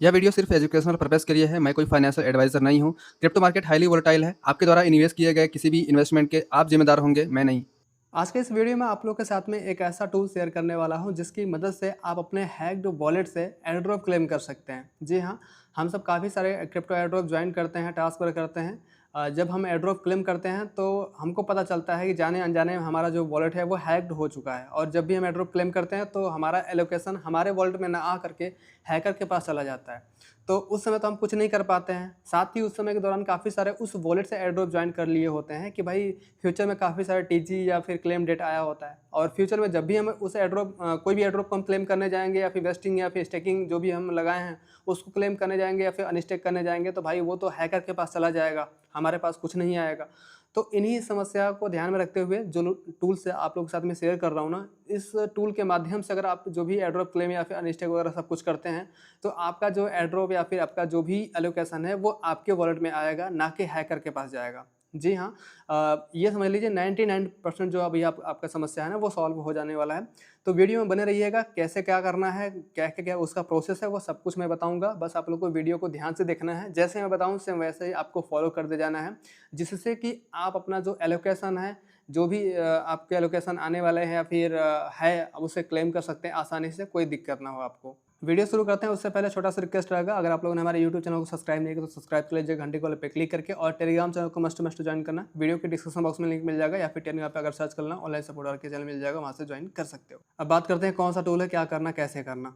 यह वीडियो सिर्फ educational purpose के लिए है। मैं कोई फाइनेंशियल एडवाइजर नहीं हूँ। क्रिप्टो मार्केट हाईली वोलेटाइल है। आपके द्वारा इन्वेस्ट किए गए किसी भी इन्वेस्टमेंट के आप जिम्मेदार होंगे, मैं नहीं। आज के इस वीडियो में आप लोग के साथ में एक ऐसा टूल शेयर करने वाला हूं जिसकी मदद से आप अपने हैक्ड वॉलेट से एयर ड्रॉप क्लेम कर सकते हैं। जी हाँ, हम सब काफ़ी सारे क्रिप्टो एयर ड्रॉप ज्वाइन करते हैं, टास्क वर्क करते हैं। जब हम एयर ड्रॉप क्लेम करते हैं तो हमको पता चलता है कि जाने अनजाने में हमारा जो वॉलेट है वो हैक्ड हो चुका है, और जब भी हम एयर ड्रॉप क्लेम करते हैं तो हमारा एलोकेशन हमारे वॉलेट में ना आ करके हैकर के पास चला जाता है। तो उस समय तो हम कुछ नहीं कर पाते हैं। साथ ही उस समय के दौरान काफ़ी सारे उस वॉलेट से एयर ड्रॉप ज्वाइन कर लिए होते हैं कि भाई फ्यूचर में काफ़ी सारे टीजी या फिर क्लेम डेट आया होता है, और फ्यूचर में जब भी हम उस एयर ड्रॉप कोई भी एयर ड्रॉप को हम क्लेम करने जाएंगे या फिर वेस्टिंग या फिर स्टेकिंग जो भी हम लगाए हैं उसको क्लेम करने जाएंगे या फिर अनस्टेक करने जाएंगे तो भाई वो तो हैकर के पास चला जाएगा, हमारे पास कुछ नहीं आएगा। तो इन्हीं समस्या को ध्यान में रखते हुए जो टूल से आप लोगों के साथ में शेयर कर रहा हूँ ना, इस टूल के माध्यम से अगर आप जो भी एयर ड्रॉप क्लेम या फिर अनस्टेक वगैरह सब कुछ करते हैं तो आपका जो एयर ड्रॉप या फिर आपका जो भी एलोकेशन है वो आपके वॉलेट में आएगा, ना कि हैकर के पास जाएगा। जी हाँ, ये समझ लीजिए 99% जो अभी आपका समस्या है ना वो सॉल्व हो जाने वाला है। तो वीडियो में बने रहिएगा, कैसे क्या करना है, क्या उसका प्रोसेस है वो सब कुछ मैं बताऊँगा। बस आप लोग को वीडियो को ध्यान से देखना है, जैसे मैं बताऊँ सेम वैसे ही आपको फॉलो करते जाना है, जिससे कि आप अपना जो एलोकेशन है, जो भी आपके एलोकेशन आने वाले हैं या फिर है, आप उसे क्लेम कर सकते हैं आसानी से, कोई दिक्कत ना हो आपको। वीडियो शुरू करते हैं उससे पहले छोटा सा रिक्वेस्ट रहेगा, अगर आप लोगों ने हमारे यूट्यूब चैनल को सब्सक्राइब नहीं किया तो सब्सक्राइब कर लीजिए घंटे वाले पे क्लिक करके, और टेलीग्राम चैनल को मस्ट ज्वाइन करना। वीडियो के डिस्क्रिप्शन बॉक्स में लिंक मिल जाएगा या फिर टेलीग्राम पे अगर सर्च करना ऑनलाइन सपोर्टर के चैनल मिल जाएगा, वहाँ से ज्वाइन कर सकते हो। अब बात करते हैं कौन सा टूल है, क्या करना, कैसे करना।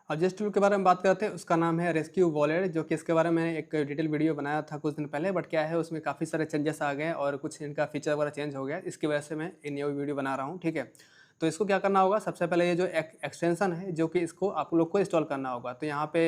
अब जिस टूल के बारे में बात करते हैं उसका नाम है रेस्क्यू वॉलेट, जो कि इसके बारे में मैंने एक डिटेल वीडियो बनाया था कुछ दिन पहले, बट क्या है उसमें काफ़ी सारे चेंजेस आ गए और कुछ इनका फीचर वगैरह चेंज हो गया, इसकी वजह से मैं ये न्यू वीडियो बना रहा हूँ। ठीक है, तो इसको क्या करना होगा, सबसे पहले ये जो एक्सटेंशन है जो कि इसको आप लोग को इंस्टॉल करना होगा, तो यहाँ पे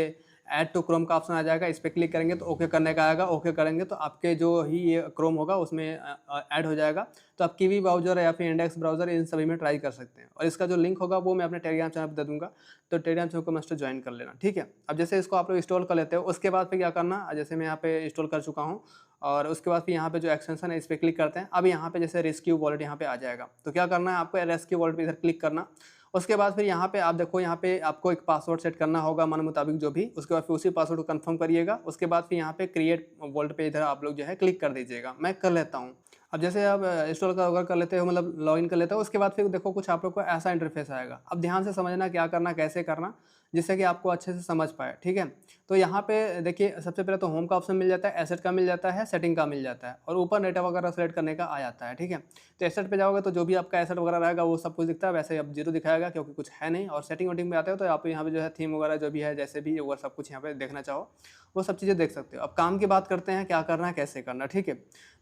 ऐड टू क्रोम का ऑप्शन आ जाएगा, इस पर क्लिक करेंगे तो ओके करने का आएगा। ओके करेंगे तो आपके जो ही ये क्रोम होगा उसमें ऐड हो जाएगा, तो आप कीवी ब्राउजर या फिर इंडेक्स ब्राउजर इन सभी में ट्राई कर सकते हैं, और इसका जो लिंक होगा वो मैं अपने टेलीग्राम चैनल पर दे दूंगा, तो टेलीग्राम चैनल को मस्ट ज्वाइन कर लेना। ठीक है, अब जैसे इसको आप लोग इंस्टॉल कर लेते हो उसके बाद फिर क्या करना, जैसे मैं यहाँ पे इंस्टॉल कर चुका हूँ, और उसके बाद फिर यहाँ पे जो एक्सटेंशन है इस पर क्लिक करते हैं। अब यहाँ पे जैसे रेस्क्यू वॉलेट यहाँ पे आ जाएगा, तो क्या करना है आपको, रेस्क्यू वॉलेट पे इधर क्लिक करना। उसके बाद फिर यहाँ पे आप देखो, यहाँ पे आपको एक पासवर्ड सेट करना होगा मन मुताबिक जो भी, उसके बाद फिर उसी पासवर्ड को कंफर्म करिएगा। उसके बाद फिर यहाँ पे क्रिएट वॉलेट पे इधर आप लोग जो है क्लिक कर दीजिएगा। मैं कर लेता हूँ। अब जैसे आप इंस्टॉल कर लेते हो, मतलब लॉगिन कर लेते हो, उसके बाद फिर देखो कुछ आप लोग को ऐसा इंटरफेस आएगा। अब ध्यान से समझना क्या करना, कैसे करना, जिससे कि आपको अच्छे से समझ पाए। ठीक है, तो यहाँ पे देखिए सबसे पहले तो होम का ऑप्शन मिल जाता है, एसेट का मिल जाता है, सेटिंग का मिल जाता है, और ऊपर नेटवर्क वगैरह सेलेक्ट करने का आ जाता है। ठीक है, तो एसेट पे जाओगे तो जो भी आपका एसेट वगैरह रहेगा वो सब कुछ दिखता है, वैसे अब जीरो दिखाएगा क्योंकि कुछ है नहीं। और सेटिंग वेटिंग में आते हो तो आप यहाँ पे जो है थीम वगैरह जो भी है, जैसे भी वो सब कुछ यहाँ पे देखना चाहो वो सब चीज़ें देख सकते हो। अब काम की बात करते हैं, क्या करना है, कैसे करना। ठीक है,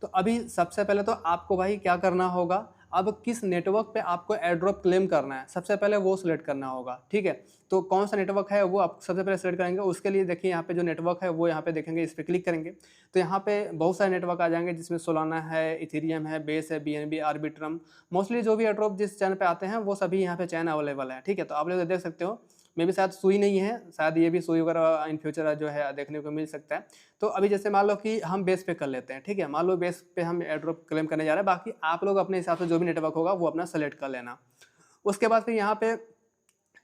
तो अभी सबसे पहले तो आपको भाई क्या करना होगा, अब किस नेटवर्क पे आपको एयर ड्रॉप क्लेम करना है सबसे पहले वो सिलेक्ट करना होगा। ठीक है, तो कौन सा नेटवर्क है वो आप सबसे पहले सेलेक्ट करेंगे। उसके लिए देखिए यहाँ पे जो नेटवर्क है वो यहाँ पे देखेंगे, इस पर क्लिक करेंगे तो यहाँ पे बहुत सारे नेटवर्क आ जाएंगे, जिसमें सोलाना है, इथेरियम है, बेस है, बीएनबी, आर्बिट्रम। मोस्टली जो भी एयर ड्रॉप जिस चैनल पे आते हैं वो सभी यहाँ पे चैन अवेलेबल है। ठीक है, तो आप लोग देख सकते हो, मे भी शायद सुई नहीं है, शायद ये भी सुई वगैरह इन फ्यूचर जो है देखने को मिल सकता है। तो अभी जैसे मान लो कि हम बेस पे कर लेते हैं। ठीक है, मान लो बेस पे हम एयर ड्रॉप क्लेम करने जा रहे हैं, बाकी आप लोग अपने हिसाब से जो भी नेटवर्क होगा वो अपना सेलेक्ट कर लेना। उसके बाद फिर यहाँ पे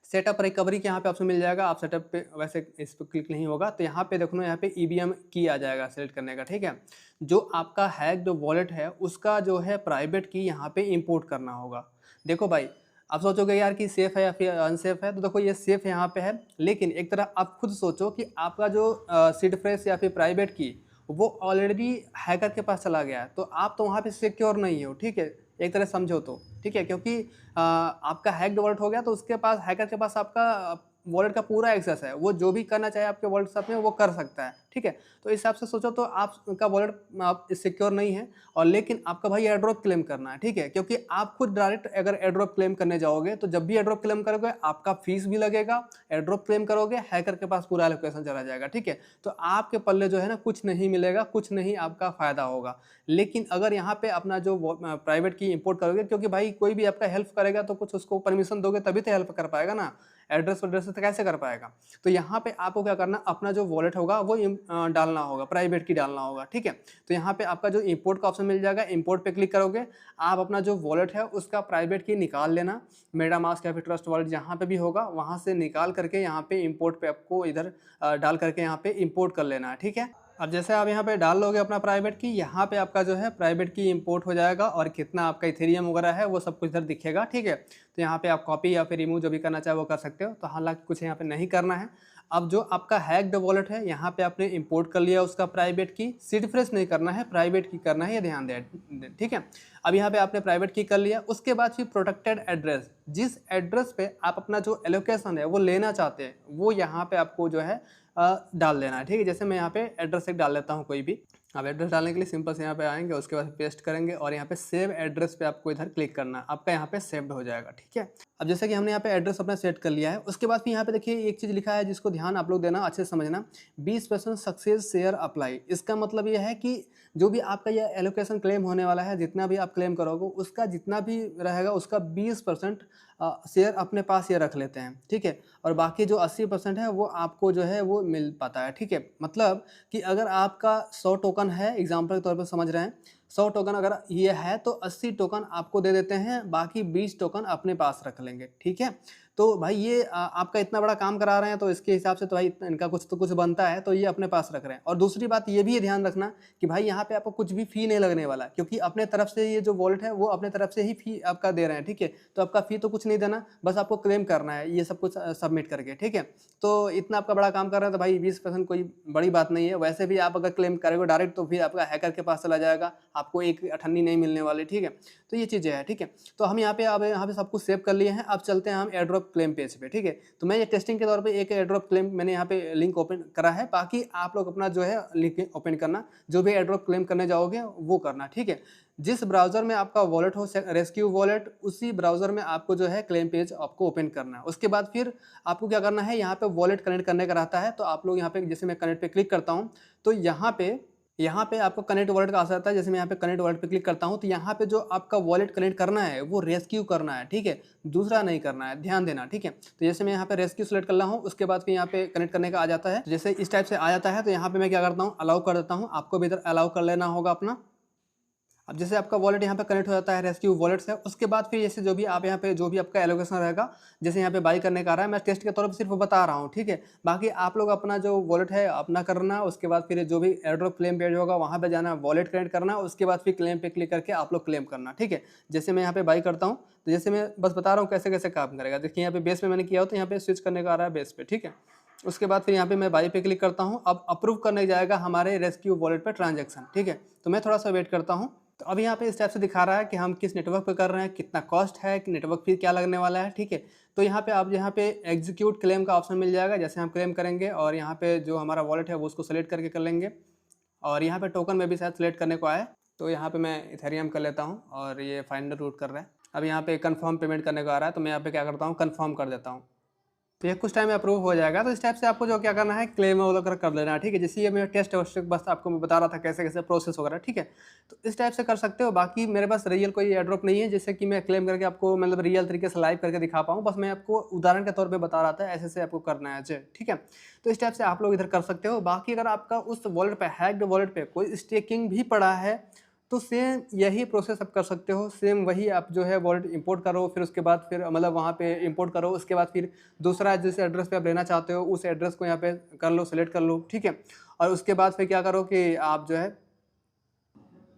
सेटअप रिकवरी के यहाँ पे ऑप्शन मिल जाएगा। आप सेटअप पे वैसे इस पर क्लिक नहीं होगा, तो यहाँ पे देखो ना, यहाँ पे ईवीएम की आ जाएगा सेलेक्ट करने का। ठीक है, जो आपका हैक्ड वॉलेट है उसका जो है प्राइवेट की यहाँ पे इंपोर्ट करना होगा। देखो भाई, आप सोचोगे यार कि सेफ है या फिर अनसेफ है, तो देखो ये सेफ यहाँ पे है, लेकिन एक तरह आप खुद सोचो कि आपका जो सीड फ्रेश या फिर प्राइवेट की वो ऑलरेडी हैकर के पास चला गया है, तो आप तो वहाँ पे सिक्योर नहीं हो। ठीक है, एक तरह समझो तो। ठीक है, क्योंकि आपका हैक्ड वॉलेट हो गया तो उसके पास, हैकर के पास आपका वॉलेट का पूरा एक्सेस है, वो जो भी करना चाहे आपके वॉलेट साथ में वो कर सकता है। ठीक है, तो इस हिसाब से सोचो तो आपका वॉलेट आप सिक्योर नहीं है, और लेकिन आपका भाई एयर ड्रॉप क्लेम करना है। ठीक है, क्योंकि आप खुद डायरेक्ट अगर एयर ड्रॉप क्लेम करने जाओगे तो जब भी एयर ड्रॉप क्लेम करोगे आपका फीस भी लगेगा, एयर ड्रॉप क्लेम करोगे हैकर के पास पूरा लोकेशन चला जाएगा। ठीक है, तो आपके पल्ले जो है ना कुछ नहीं मिलेगा, कुछ नहीं आपका फायदा होगा। लेकिन अगर यहाँ पे अपना जो प्राइवेट की इंपोर्ट करोगे, क्योंकि भाई कोई भी आपका हेल्प करेगा तो कुछ उसको परमिशन दोगे तभी तो हेल्प कर पाएगा ना। एड्रेस वड्रेस से कैसे कर पाएगा। तो यहाँ पे आपको क्या करना, अपना जो वॉलेट होगा वो डालना होगा, प्राइवेट की डालना होगा, ठीक है। तो यहाँ पे आपका जो इंपोर्ट का ऑप्शन मिल जाएगा, इंपोर्ट पे क्लिक करोगे, आप अपना जो वॉलेट है उसका प्राइवेट की निकाल लेना, मेटामास्क या फिर ट्रस्ट वॉलेट जहाँ पे भी होगा वहाँ से निकाल करके यहाँ पे इंपोर्ट पे आपको इधर डाल करके यहाँ पे इंपोर्ट कर लेना है, ठीक है। अब जैसे आप यहाँ पे डाल लोगे अपना प्राइवेट की, यहाँ पे आपका जो है प्राइवेट की इंपोर्ट हो जाएगा और कितना आपका इथेरियम वगैरह है वो सब कुछ इधर दिखेगा, ठीक है। तो यहाँ पे आप कॉपी या फिर रिमूव जो भी करना चाहे वो कर सकते हो। तो हालांकि कुछ यहाँ पे नहीं करना है। अब जो आपका हैक्ड वॉलेट है यहाँ पे आपने इंपोर्ट कर लिया उसका प्राइवेट की, सीड फ्रेश नहीं करना है, प्राइवेट की करना है, ये ध्यान दें, ठीक है। अब यहाँ पे आपने प्राइवेट की कर लिया, उसके बाद फिर प्रोटेक्टेड एड्रेस, जिस एड्रेस पे आप अपना जो एलोकेशन है वो लेना चाहते हैं वो यहाँ पे आपको जो है डाल देना है, ठीक है। जैसे मैं यहाँ पे एड्रेस एक डाल लेता हूँ कोई भी। अब एड्रेस डालने के लिए सिंपल से यहाँ पे आएंगे, उसके बाद पेस्ट करेंगे और यहाँ पे सेव एड्रेस पे आपको इधर क्लिक करना है, आपका यहाँ पे सेव्ड हो जाएगा, ठीक है। अब जैसे कि हमने यहाँ पे एड्रेस अपना सेट कर लिया है, उसके बाद फिर यहाँ पे देखिए एक चीज़ लिखा है जिसको ध्यान आप लोग देना, अच्छे से समझना, 20% सक्सेस शेयर अप्लाई। इसका मतलब ये है कि जो भी आपका ये एलोकेशन क्लेम होने वाला है, जितना भी आप क्लेम करोगे उसका जितना भी रहेगा उसका 20% शेयर अपने पास ये रख लेते हैं, ठीक है। और बाकी जो 80% है वो आपको जो है वो मिल पाता है, ठीक है। मतलब कि अगर आपका 100 टोकन है, एग्जाम्पल के तौर पर समझ रहे हैं, 100 टोकन अगर ये है तो 80 टोकन आपको दे देते हैं, बाकी 20 टोकन अपने पास रख लेंगे, ठीक है। तो भाई ये आपका इतना बड़ा काम करा रहे हैं तो इसके हिसाब से तो भाई इनका कुछ तो कुछ बनता है, तो ये अपने पास रख रहे हैं। और दूसरी बात ये भी ध्यान रखना कि भाई यहाँ पे आपको कुछ भी फ़ी नहीं लगने वाला, क्योंकि अपने तरफ से ये जो वॉलेट है वो अपने तरफ से ही फ़ी आपका दे रहे हैं, ठीक है। तो आपका फ़ी तो कुछ नहीं देना, बस आपको क्लेम करना है ये सब कुछ सबमिट करके, ठीक है। तो इतना आपका बड़ा काम कर रहे हैं तो भाई 20% कोई बड़ी बात नहीं है। वैसे भी आप अगर क्लेम करोगे डायरेक्ट तो फिर आपका हैकर के पास चला जाएगा, आपको एक अठन्नी नहीं मिलने वाली, ठीक है। तो ये चीज़ें हैं, ठीक है। तो हम यहाँ पे अब यहाँ पे सब कुछ सेव कर लिए हैं। अब चलते हैं हम एयरड्रॉप क्लेम पेज पे, ठीक है। तो मैं ये टेस्टिंग के तौर पे एक एयरड्रॉप क्लेम मैंने यहाँ पे लिंक ओपन करा है, बाकी आप लोग अपना जो है लिंक ओपन करना, जो भी एयरड्रॉप क्लेम करने जाओगे वो करना, ठीक है। जिस ब्राउज़र में आपका वॉलेट हो रेस्क्यू वॉलेट, उसी ब्राउज़र में आपको जो है क्लेम पेज आपको ओपन करना है। उसके बाद फिर आपको क्या करना है, यहाँ पे वॉलेट कनेक्ट करने का रहता है। तो आप लोग यहाँ पे जैसे मैं कनेक्ट पे क्लिक करता हूँ तो यहाँ पे आपको कनेक्ट वॉलेट का आ जाता है। जैसे मैं यहाँ पे कनेक्ट वॉलेट पे क्लिक करता हूँ तो यहाँ पे जो आपका वॉलेट कनेक्ट करना है वो रेस्क्यू करना है, ठीक है, दूसरा नहीं करना है, ध्यान देना, ठीक है। तो जैसे मैं यहाँ पे रेस्क्यू सेलेक्ट कर रहा हूँ, उसके बाद फिर यहाँ पे कनेक्ट करने का आ जाता है। जैसे इस टाइप से आ जाता है तो यहाँ पे मैं क्या करता हूँ, अलाउ कर देता हूँ। आपको भी इधर अलाउ कर लेना होगा अपना। अब जैसे आपका वॉलेट यहाँ पे कनेक्ट हो जाता है रेस्क्यू वॉलेट से, उसके बाद फिर जैसे जो भी आप यहाँ पे जो भी आपका एलोकेशन रहेगा, जैसे यहाँ पे बाई करने का आ रहा है, मैं टेस्ट के तौर पर सिर्फ बता रहा हूँ, ठीक है। बाकी आप लोग अपना जो वॉलेट है अपना करना, उसके बाद फिर जो भी एयरड्रॉप क्लेम पेज होगा वहाँ पे जाना, वॉलेट कनेक्ट करना, उसके बाद फिर क्लेम पे क्लिक करके आप लोग क्लेम करना, ठीक है। जैसे मैं यहाँ पे बाई करता हूँ तो जैसे मैं बस बता रहा हूँ कैसे कैसे काम करेगा। देखिए यहाँ पे बेस पे मैंने किया हो तो यहाँ पे स्विच करने का आ रहा है बेस पे, ठीक है। उसके बाद फिर यहाँ पे मैं बाई पे क्लिक करता हूँ। अब अप्रूव करने जाएगा हमारे रेस्क्यू वॉलेट पे ट्रांजैक्शन, ठीक है। तो मैं थोड़ा सा वेट करता हूँ। तो अब यहाँ पे इस टाइप से दिखा रहा है कि हम किस नेटवर्क पे कर रहे हैं, कितना कॉस्ट है, कि नेटवर्क फी क्या लगने वाला है, ठीक है। तो यहाँ पे आप यहाँ पे एग्जीक्यूट क्लेम का ऑप्शन मिल जाएगा। जैसे हम क्लेम करेंगे और यहाँ पे जो हमारा वॉलेट है वो उसको सेलेक्ट करके कर लेंगे, और यहाँ पे टोकन में भी शायद सेलेक्ट करने को आए, तो यहाँ पे मैं इथेरियम कर लेता हूँ और ये फाइनल रूट कर रहा है। अब यहाँ पे कंफर्म पेमेंट करने को आ रहा है तो मैं यहाँ पे क्या करता हूँ, कंफर्म कर देता हूँ। तो ये कुछ टाइम में अप्रूव हो जाएगा। तो इस टाइप से आपको जो क्या करना है, क्लेम वगैरह कर लेना है, ठीक है। जैसे ये मेरा टेस्ट बस आपको मैं बता रहा था कैसे कैसे प्रोसेस वगैरह, ठीक है। तो इस टाइप से कर सकते हो। बाकी मेरे पास रियल कोई एयरड्रॉप नहीं है जिससे कि मैं क्लेम करके आपको मतलब रियल तरीके से लाइव करके दिखा पाऊँ, बस मैं आपको उदाहरण के तौर पर बता रहा था, ऐसे आपको करना है, ठीक है। तो इस टाइप से आप लोग इधर कर सकते हो। बाकी अगर आपका उस वॉलेट पर हैक्ड वॉलेट पर कोई स्टेकिंग भी पड़ा है तो सेम यही प्रोसेस आप कर सकते हो। सेम वही आप जो है वॉलेट इंपोर्ट करो, फिर उसके बाद फिर मतलब वहाँ पे इंपोर्ट करो, उसके बाद फिर दूसरा जिस एड्रेस पे आप लेना चाहते हो उस एड्रेस को यहाँ पे कर लो, सेलेक्ट कर लो, ठीक है। और उसके बाद फिर क्या करो कि आप जो है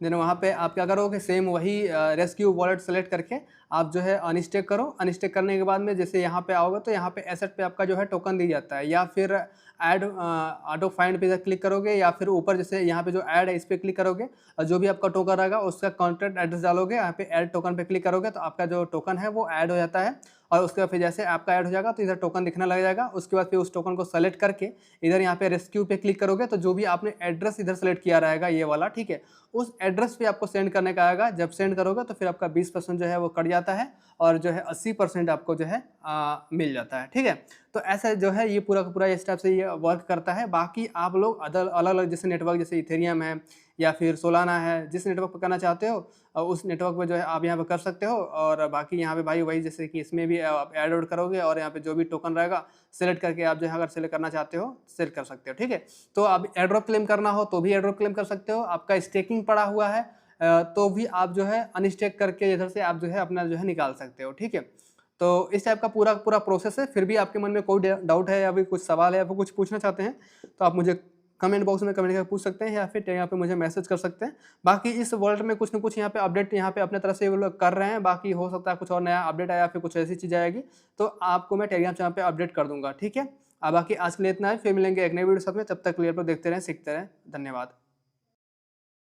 देन वहाँ पे आप क्या करोगे, सेम वही रेस्क्यू वॉलेट सेलेक्ट करके आप जो है अनस्टेक करो। अनस्टेक करने के बाद में जैसे यहाँ पे आओगे तो यहाँ पे एसेट पे आपका जो है टोकन दी जाता है, या फिर ऐड ऑटो फाइंड पे क्लिक करोगे, या फिर ऊपर जैसे यहाँ पे जो ऐड है इस पर क्लिक करोगे और जो भी आपका टोकन रहेगा उसका कॉन्टैक्ट एड्रेस डालोगे, यहाँ पे ऐड टोकन पे क्लिक करोगे तो आपका जो टोकन है वो ऐड हो जाता है। और उसके बाद फिर जैसे आपका ऐड हो जाएगा तो इधर टोकन दिखने लग जाएगा। उसके बाद फिर उस टोकन को सेलेक्ट करके इधर यहाँ पे रेस्क्यू पे क्लिक करोगे तो जो भी आपने एड्रेस इधर सेलेक्ट किया रहेगा ये वाला, ठीक है, उस एड्रेस पे आपको सेंड करने का आएगा। जब सेंड करोगे तो फिर आपका 20% जो है वो कट जाता है और जो है 80% आपको जो है मिल जाता है, ठीक है। तो ऐसा जो है ये पूरा का पूरा इस टाइप से ये वर्क करता है। बाकी आप लोग अलग अलग जैसे नेटवर्क जैसे इथेरियम है या फिर सोलाना है, जिस नेटवर्क पे करना चाहते हो उस नेटवर्क पे जो है आप यहाँ पे कर सकते हो। और बाकी यहाँ पे भाई वही जैसे कि इसमें भी आप ऐड ऑड करोगे और यहाँ पे जो भी टोकन रहेगा सेलेक्ट करके आप जो है अगर सेलेक्ट करना चाहते हो सेलेक्ट कर सकते हो, ठीक है। तो आप एयर ड्रॉप क्लेम करना हो तो भी एयर ड्रॉप क्लेम कर सकते हो। आपका स्टेकिंग पड़ा हुआ है तो भी आप जो है अनस्टेक करके इधर से आप जो है अपना जो है निकाल सकते हो, ठीक है। तो इस टाइप का पूरा पूरा प्रोसेस है। फिर भी आपके मन में कोई डाउट है या फिर कुछ सवाल है या फिर कुछ पूछना चाहते हैं तो आप मुझे कमेंट बॉक्स में कमेंट करके पूछ सकते हैं या फिर यहाँ पे मुझे मैसेज कर सकते हैं। बाकी इस वर्ल्ड में कुछ ना कुछ यहाँ पे अपडेट यहाँ पे अपने तरफ से वो लोग कर रहे हैं। बाकी हो सकता है कुछ और नया अपडेट आया फिर कुछ ऐसी चीज़ आएगी तो आपको मैं टेलीग्राम चैनल पे अपडेट कर दूंगा, ठीक है। बाकी आज के लिए इतना है, फिर मिलेंगे एक नई वीडियो साथ में। तब तक क्लियर पर देखते रहें, सीखते रहें। धन्यवाद।